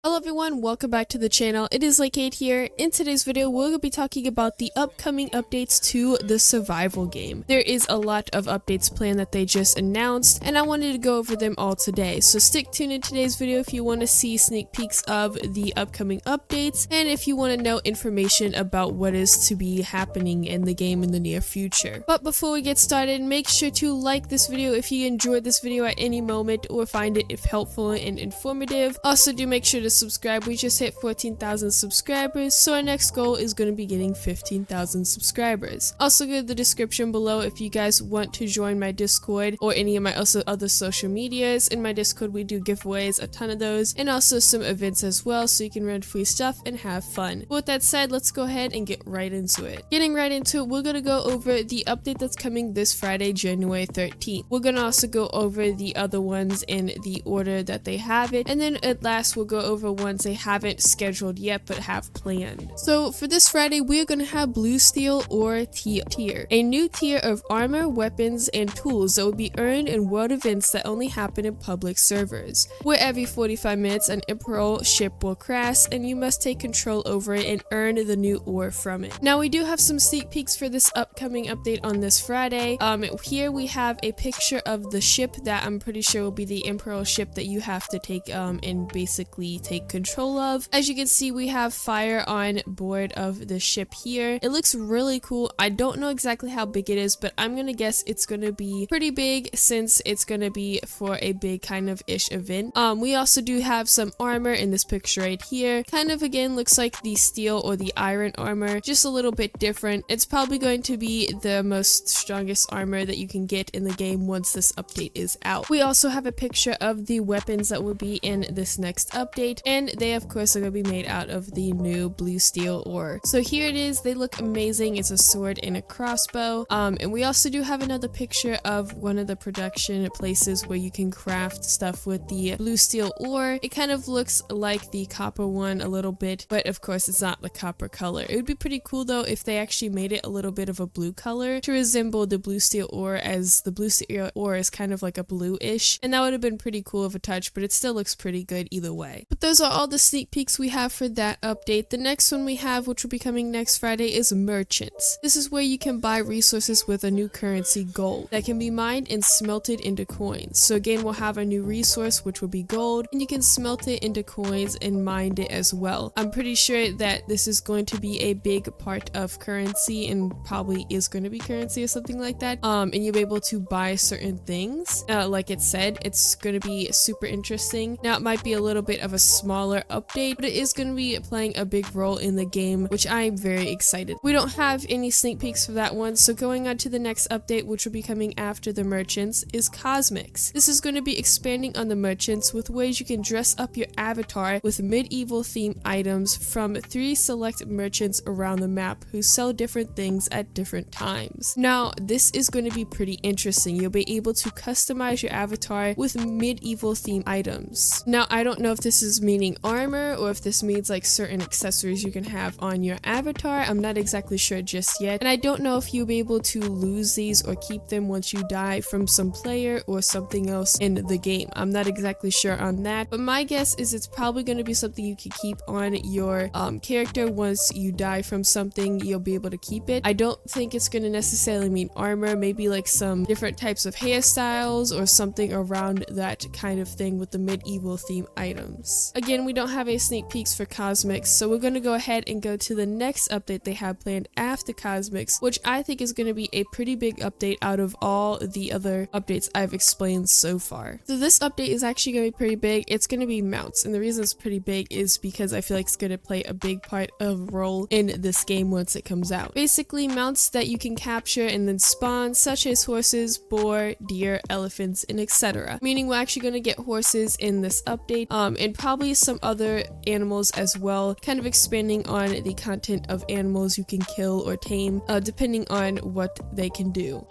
Hello everyone, welcome back to the channel. It is Lake8 here. In today's video, we're going to be talking about the upcoming updates to the survival game. There is a lot of updates planned that they just announced, and I wanted to go over them all today. So stick tuned in today's video if you want to see sneak peeks of the upcoming updates, and if you want to know information about what is to be happening in the game in the near future. But before we get started, make sure to like this video if you enjoyed this video at any moment or find it helpful and informative. Also, do make sure to subscribe. We just hit 14,000 subscribers, so our next goal is going to be getting 15,000 subscribers. Also, go to the description below if you guys want to join my Discord or any of my other social medias. In my Discord, we do giveaways, a ton of those, and also some events as well, so you can run free stuff and have fun. With that said, let's go ahead and get right into it. Getting right into it, we're going to go over the update that's coming this Friday, January 13th. We're going to also go over the other ones in the order that they have it, and then at last we'll go over ones they haven't scheduled yet but have planned. So for this Friday, we're going to have Blue Steel Ore tier, a new tier of armor, weapons, and tools that will be earned in world events that only happen in public servers, where every 45 minutes an Imperial ship will crash and you must take control over it and earn the new ore from it. Now we do have some sneak peeks for this upcoming update on this Friday. Here we have a picture of the ship that I'm pretty sure will be the Imperial ship that you have to take and basically take control of. As you can see, we have fire on board of the ship here. It looks really cool. I don't know exactly how big it is, but I'm gonna guess it's gonna be pretty big since it's gonna be for a big kind of ish event. We also do have some armor in this picture right here. Kind of again looks like the steel or the iron armor, just a little bit different. It's probably going to be the most strongest armor that you can get in the game once this update is out. We also have a picture of the weapons that will be in this next update, and they of course are going to be made out of the new blue steel ore. So here it is. They look amazing. It's a sword and a crossbow. And we also do have another picture of one of the production places where you can craft stuff with the blue steel ore. It kind of looks like the copper one a little bit, but of course it's not the copper color. It would be pretty cool though if they actually made it a little bit of a blue color to resemble the blue steel ore, as the blue steel ore is kind of like a bluish, and that would have been pretty cool of a touch, but it still looks pretty good either way. But those are all the sneak peeks we have for that update. The next one we have, which will be coming next Friday, is merchants. This is where you can buy resources with a new currency, gold, that can be mined and smelted into coins. So again, we'll have a new resource which will be gold, and you can smelt it into coins and mine it as well. I'm pretty sure that this is going to be a big part of currency, and probably is going to be currency or something like that. And you'll be able to buy certain things. Like it said, it's going to be super interesting. Now it might be a little bit of a smaller update, but it is going to be playing a big role in the game, which I'm very excited. We don't have any sneak peeks for that one, so going on to the next update, which will be coming after the merchants, is cosmics. This is going to be expanding on the merchants with ways you can dress up your avatar with medieval themed items from 3 select merchants around the map who sell different things at different times. Now this is going to be pretty interesting. You'll be able to customize your avatar with medieval themed items. Now I don't know if this is meaning armor or if this means like certain accessories you can have on your avatar. I'm not exactly sure just yet, and I don't know if you'll be able to lose these or keep them once you die from some player or something else in the game. I'm not exactly sure on that, but my guess is it's probably going to be something you can keep on your character. Once you die from something, you'll be able to keep it. I don't think it's going to necessarily mean armor, maybe like some different types of hairstyles or something around that kind of thing with the medieval theme items. Again, we don't have a sneak peeks for cosmics, so we're going to go ahead and go to the next update they have planned after cosmics, which I think is going to be a pretty big update out of all the other updates I've explained so far. So this update is actually going to be pretty big. It's going to be mounts, and the reason it's pretty big is because I feel like it's going to play a big part of role in this game once it comes out. Basically, mounts that you can capture and then spawn, such as horses, boar, deer, elephants, and etc. Meaning we're actually going to get horses in this update, and probably some other animals as well, kind of expanding on the content of animals you can kill or tame, depending on what they can do.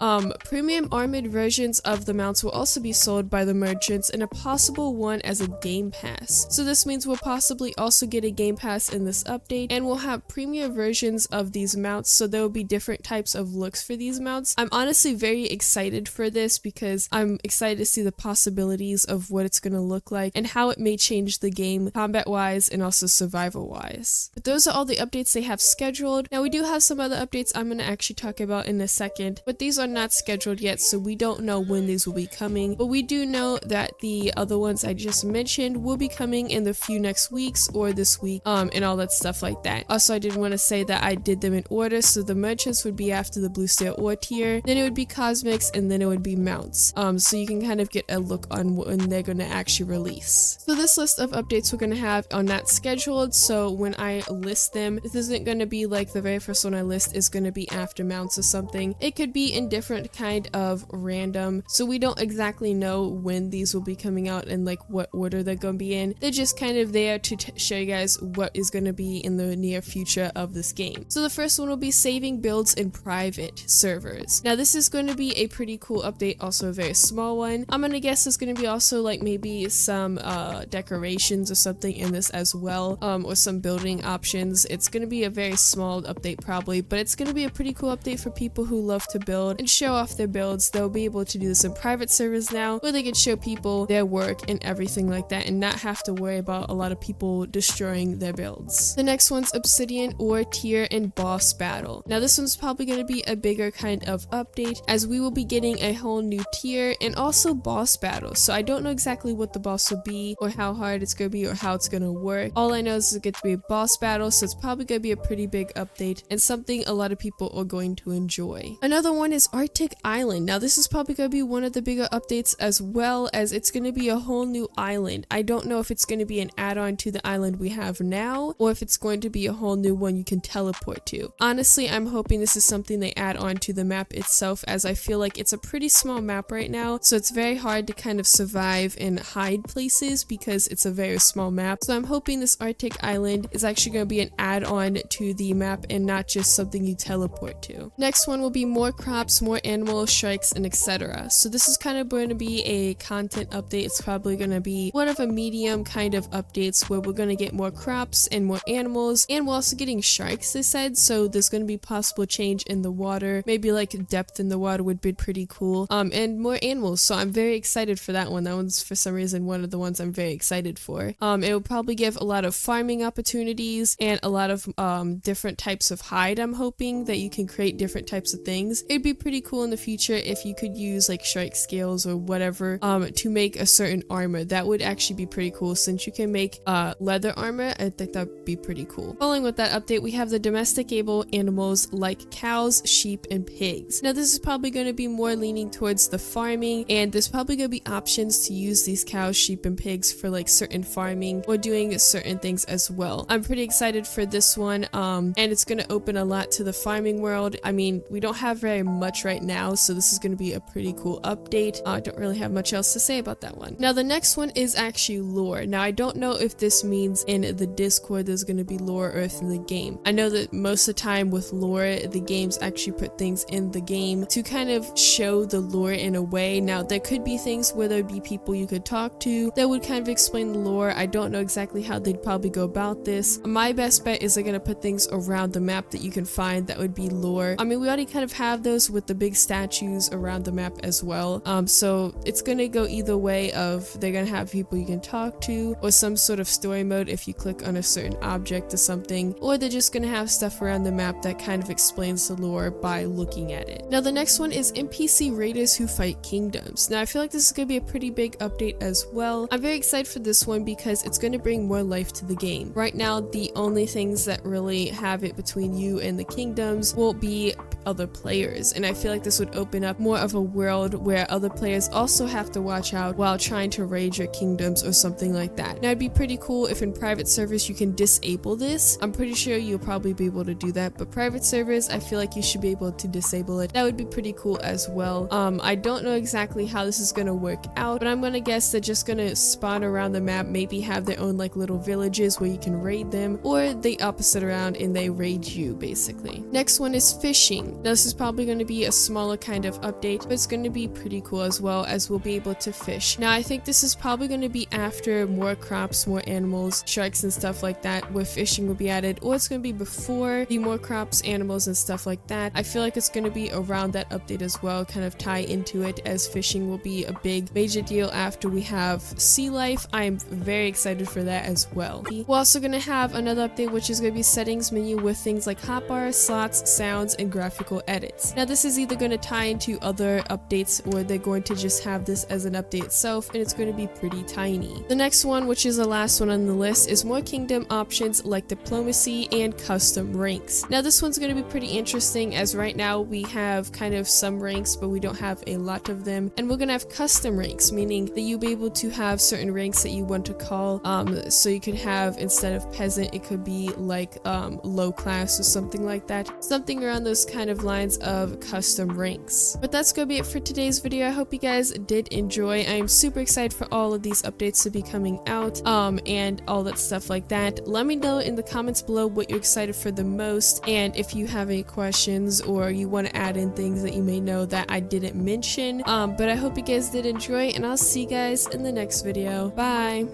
Premium armored versions of the mounts will also be sold by the merchants, and a possible one as a game pass. So this means we'll possibly also get a game pass in this update, and we'll have premium versions of these mounts, so there will be different types of looks for these mounts. I'm honestly very excited for this because I'm excited to see the possibilities of what it's going to look like and how it may change the game. combat wise and also survival wise. But those are all the updates they have scheduled. Now we do have some other updates I'm going to actually talk about in a second, but these are not scheduled yet, so we don't know when these will be coming. But we do know that the other ones I just mentioned will be coming in the few next weeks or this week, and all that stuff like that. Also, I did want to say that I did them in order, so the merchants would be after the blue steel ore tier, then it would be cosmics, and then it would be mounts. So you can kind of get a look on when they're going to actually release. So this list of updates we're going to have are not scheduled, so when I list them, this isn't going to be like the very first one I list is going to be after mounts or something. It could be in different kind of random, so we don't exactly know when these will be coming out and like what order they're going to be in. They're just kind of there to show you guys what is going to be in the near future of this game. So the first one will be saving builds in private servers. Now this is going to be a pretty cool update, also a very small one. I'm going to guess there's going to be also like maybe some decorations or something in this as well, or some building options. It's going to be a very small update probably, but it's going to be a pretty cool update for people who love to build and show off their builds. They'll be able to do this in private servers now, where they can show people their work and everything like that and not have to worry about a lot of people destroying their builds. The next one's Obsidian Ore Tier and Boss Battle. Now this one's probably going to be a bigger kind of update, as we will be getting a whole new tier and also boss battles. So I don't know exactly what the boss will be or how hard it's going to be or how it's going to work. All I know is it's going to be a boss battle, so it's probably going to be a pretty big update and something a lot of people are going to enjoy. Another one is Arctic Island. Now this is probably going to be one of the bigger updates, as well as it's going to be a whole new island. I don't know if it's going to be an add-on to the island we have now, or if it's going to be a whole new one you can teleport to. Honestly, I'm hoping this is something they add on to the map itself, as I feel like it's a pretty small map right now, so it's very hard to kind of survive and hide places because it's a very small map. So I'm hoping this Arctic Island is actually going to be an add-on to the map and not just something you teleport to. Next one will be more crops, more animals, strikes, and etc. So this is kind of going to be a content update. It's probably going to be one of a medium kind of updates where we're going to get more crops and more animals, and we're also getting strikes, they said. So there's going to be possible change in the water, maybe like depth in the water would be pretty cool, and more animals. So I'm very excited for that one. That one's for some reason one of the ones I'm very excited for. It will probably give a lot of farming opportunities and a lot of different types of hide. I'm hoping that you can create different types of things. It'd be pretty cool in the future if you could use like strike scales or whatever to make a certain armor. That would actually be pretty cool, since you can make leather armor. I think that would be pretty cool. Following with that update, we have the domesticable animals like cows, sheep, and pigs. Now this is probably going to be more leaning towards the farming, and there's probably going to be options to use these cows, sheep, and pigs for like certain farming or doing certain things as well. I'm pretty excited for this one, and it's going to open a lot to the farming world. I mean, we don't have very much right now, so this is going to be a pretty cool update. I don't really have much else to say about that one. Now the next one is actually lore. Now I don't know if this means in the Discord there's going to be lore or if in the game. I know that most of the time with lore, the games actually put things in the game to kind of show the lore in a way. Now there could be things where there'd be people you could talk to that would kind of explain the lore. I don't know exactly how they'd probably go about this. My best bet is they're going to put things around the map that you can find that would be lore. I mean, we already kind of have those with the big statues around the map as well. So it's going to go either way of they're going to have people you can talk to, or some sort of story mode if you click on a certain object or something, or they're just going to have stuff around the map that kind of explains the lore by looking at it. Now the next one is NPC raiders who fight kingdoms. Now I feel like this is going to be a pretty big update as well. I'm very excited for this one because it's going to bring more life to the game. Right now the only things that really have it between you and the kingdoms will be other players, and I feel like this would open up more of a world where other players also have to watch out while trying to raid your kingdoms or something like that. Now it'd be pretty cool if in private servers you can disable this. I'm pretty sure you'll probably be able to do that, but private servers, I feel like you should be able to disable it. That would be pretty cool as well. I don't know exactly how this is going to work out, but I'm going to guess they're just going to spawn around the map, maybe have their own like little villages where you can raid them, or the opposite around and they raid you basically. Next one is fishing. Now this is probably going to be a smaller kind of update, but it's going to be pretty cool as well, as we'll be able to fish. Now I think this is probably going to be after more crops, more animals, strikes, and stuff like that, where fishing will be added, or it's going to be before the more crops, animals, and stuff like that. I feel like it's going to be around that update as well, kind of tie into it, as fishing will be a big major deal after we have sea life. I am very excited excited for that as well. We're also going to have another update, which is going to be settings menu with things like hotbar, slots, sounds, and graphical edits. Now this is either going to tie into other updates, or they're going to just have this as an update itself, and it's going to be pretty tiny. The next one, which is the last one on the list, is more kingdom options like diplomacy and custom ranks. Now this one's going to be pretty interesting, as right now we have kind of some ranks, but we don't have a lot of them, and we're going to have custom ranks, meaning that you'll be able to have certain ranks that you want to call. So you could have, instead of peasant, it could be like low class or something like that, something around those kind of lines of custom ranks. But that's gonna be it for today's video. I hope you guys did enjoy. I am super excited for all of these updates to be coming out, and all that stuff like that. Let me know in the comments below what you're excited for the most, and if you have any questions or you want to add in things that you may know that I didn't mention. But I hope you guys did enjoy, and I'll see you guys in the next video. Bye!